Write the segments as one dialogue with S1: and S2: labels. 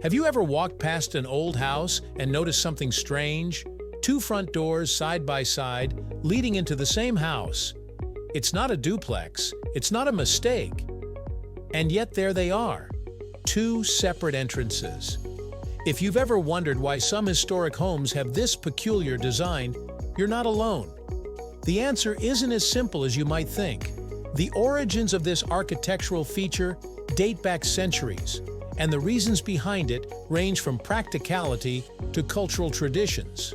S1: Have you ever walked past an old house and noticed something strange? Two front doors side by side, leading into the same house. It's not a duplex, it's not a mistake. And yet there they are, two separate entrances. If you've ever wondered why some historic homes have this peculiar design, you're not alone. The answer isn't as simple as you might think. The origins of this architectural feature date back centuries, and the reasons behind it range from practicality to cultural traditions.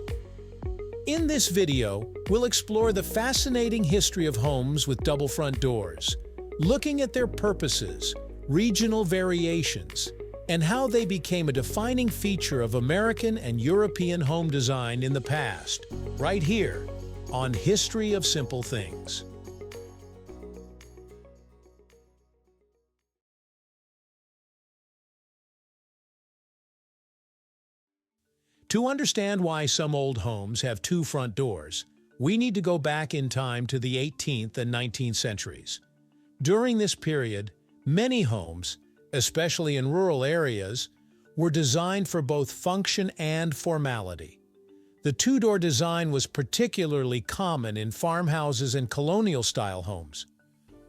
S1: In this video, we'll explore the fascinating history of homes with double front doors, looking at their purposes, regional variations, and how they became a defining feature of American and European home design in the past, right here on History of Simple Things. To understand why some old homes have two front doors, we need to go back in time to the 18th and 19th centuries. During this period, many homes, especially in rural areas, were designed for both function and formality. The two-door design was particularly common in farmhouses and colonial-style homes.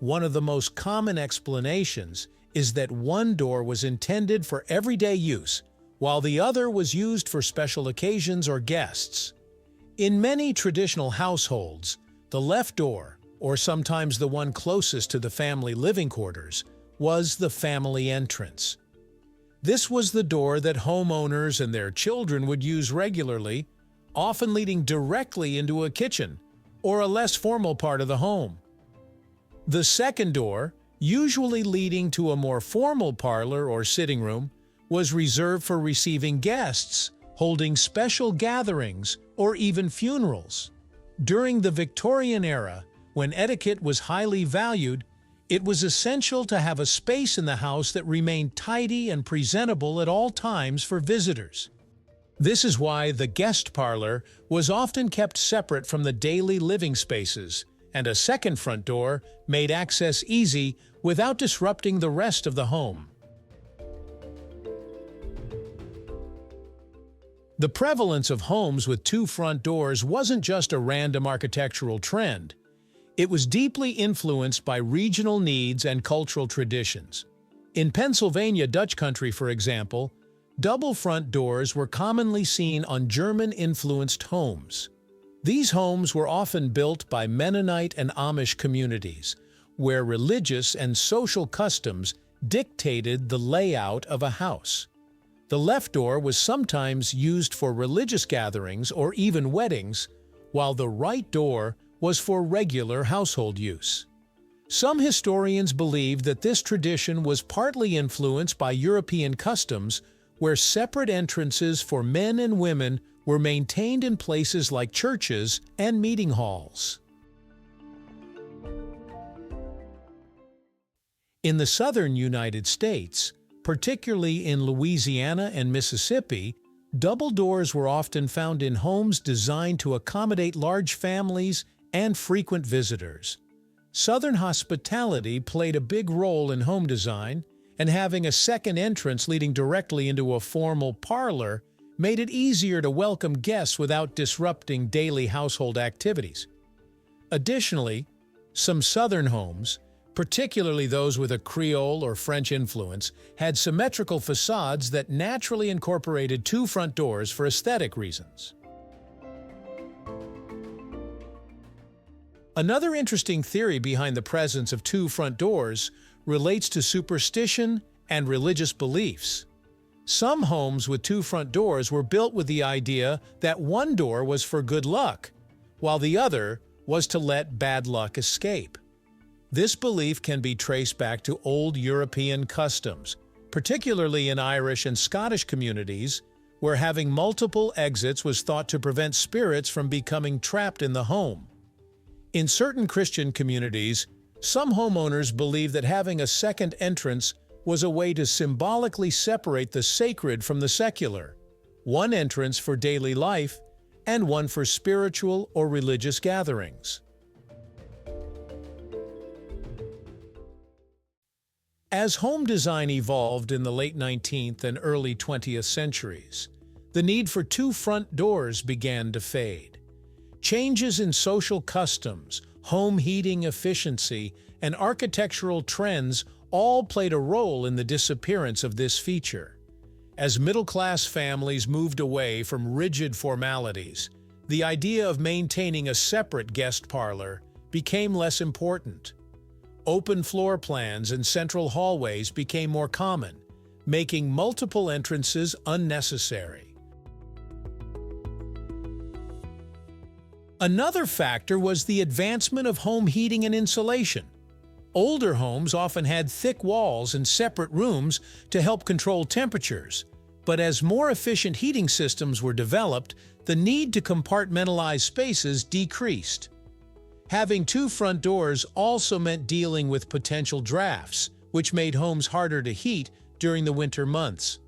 S1: One of the most common explanations is that one door was intended for everyday use, while the other was used for special occasions or guests. In many traditional households, the left door, or sometimes the one closest to the family living quarters, was the family entrance. This was the door that homeowners and their children would use regularly, often leading directly into a kitchen or a less formal part of the home. The second door, usually leading to a more formal parlor or sitting room, was reserved for receiving guests, holding special gatherings, or even funerals. During the Victorian era, when etiquette was highly valued, it was essential to have a space in the house that remained tidy and presentable at all times for visitors. This is why the guest parlor was often kept separate from the daily living spaces, and a second front door made access easy without disrupting the rest of the home. The prevalence of homes with two front doors wasn't just a random architectural trend. It was deeply influenced by regional needs and cultural traditions. In Pennsylvania Dutch country, for example, double front doors were commonly seen on German-influenced homes. These homes were often built by Mennonite and Amish communities, where religious and social customs dictated the layout of a house. The left door was sometimes used for religious gatherings or even weddings, while the right door was for regular household use. Some historians believe that this tradition was partly influenced by European customs, where separate entrances for men and women were maintained in places like churches and meeting halls. In the southern United States, particularly in Louisiana and Mississippi, double doors were often found in homes designed to accommodate large families and frequent visitors. Southern hospitality played a big role in home design, and having a second entrance leading directly into a formal parlor made it easier to welcome guests without disrupting daily household activities. Additionally, some Southern homes, particularly those with a Creole or French influence, had symmetrical facades that naturally incorporated two front doors for aesthetic reasons. Another interesting theory behind the presence of two front doors relates to superstition and religious beliefs. Some homes with two front doors were built with the idea that one door was for good luck, while the other was to let bad luck escape. This belief can be traced back to old European customs, particularly in Irish and Scottish communities, where having multiple exits was thought to prevent spirits from becoming trapped in the home. In certain Christian communities, some homeowners believed that having a second entrance was a way to symbolically separate the sacred from the secular, one entrance for daily life and one for spiritual or religious gatherings. As home design evolved in the late 19th and early 20th centuries, the need for two front doors began to fade. Changes in social customs, home heating efficiency, and architectural trends all played a role in the disappearance of this feature. As middle-class families moved away from rigid formalities, the idea of maintaining a separate guest parlor became less important. Open floor plans and central hallways became more common, making multiple entrances unnecessary. Another factor was the advancement of home heating and insulation. Older homes often had thick walls and separate rooms to help control temperatures, but as more efficient heating systems were developed, the need to compartmentalize spaces decreased. Having two front doors also meant dealing with potential drafts, which made homes harder to heat during the winter months.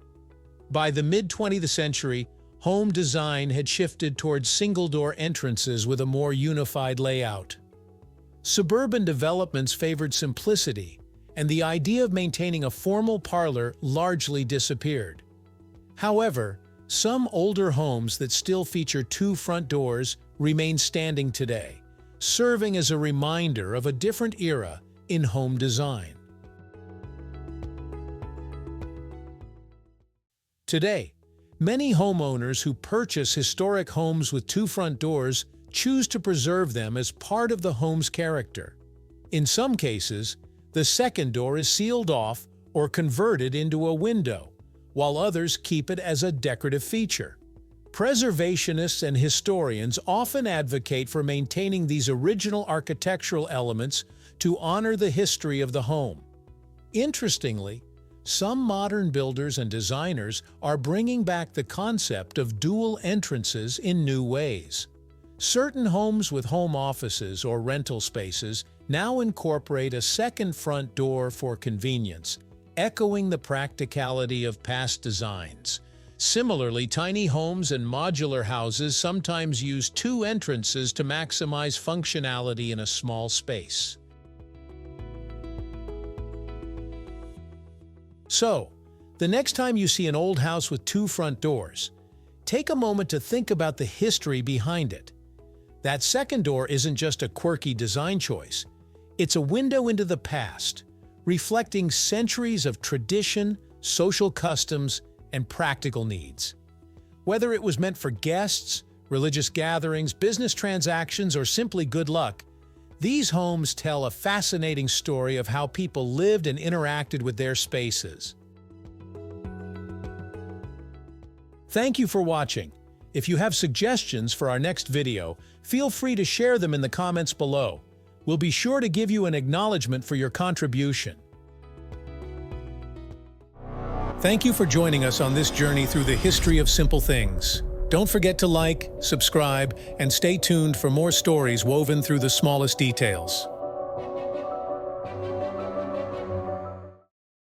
S1: By the mid-20th century, home design had shifted towards single-door entrances with a more unified layout. Suburban developments favored simplicity, and the idea of maintaining a formal parlor largely disappeared. However, some older homes that still feature two front doors remain standing today, serving as a reminder of a different era in home design. Today, many homeowners who purchase historic homes with two front doors choose to preserve them as part of the home's character. In some cases, the second door is sealed off or converted into a window, while others keep it as a decorative feature. Preservationists and historians often advocate for maintaining these original architectural elements to honor the history of the home. Interestingly, some modern builders and designers are bringing back the concept of dual entrances in new ways. Certain homes with home offices or rental spaces now incorporate a second front door for convenience, echoing the practicality of past designs. Similarly, tiny homes and modular houses sometimes use two entrances to maximize functionality in a small space. So, the next time you see an old house with two front doors, take a moment to think about the history behind it. That second door isn't just a quirky design choice. It's a window into the past, reflecting centuries of tradition, social customs, and practical needs. Whether it was meant for guests, religious gatherings, business transactions, or simply good luck, these homes tell a fascinating story of how people lived and interacted with their spaces. Thank you for watching. If you have suggestions for our next video, feel free to share them in the comments below. We'll be sure to give you an acknowledgement for your contribution. Thank you for joining us on this journey through the history of simple things. Don't forget to like, subscribe, and stay tuned for more stories woven through the smallest details.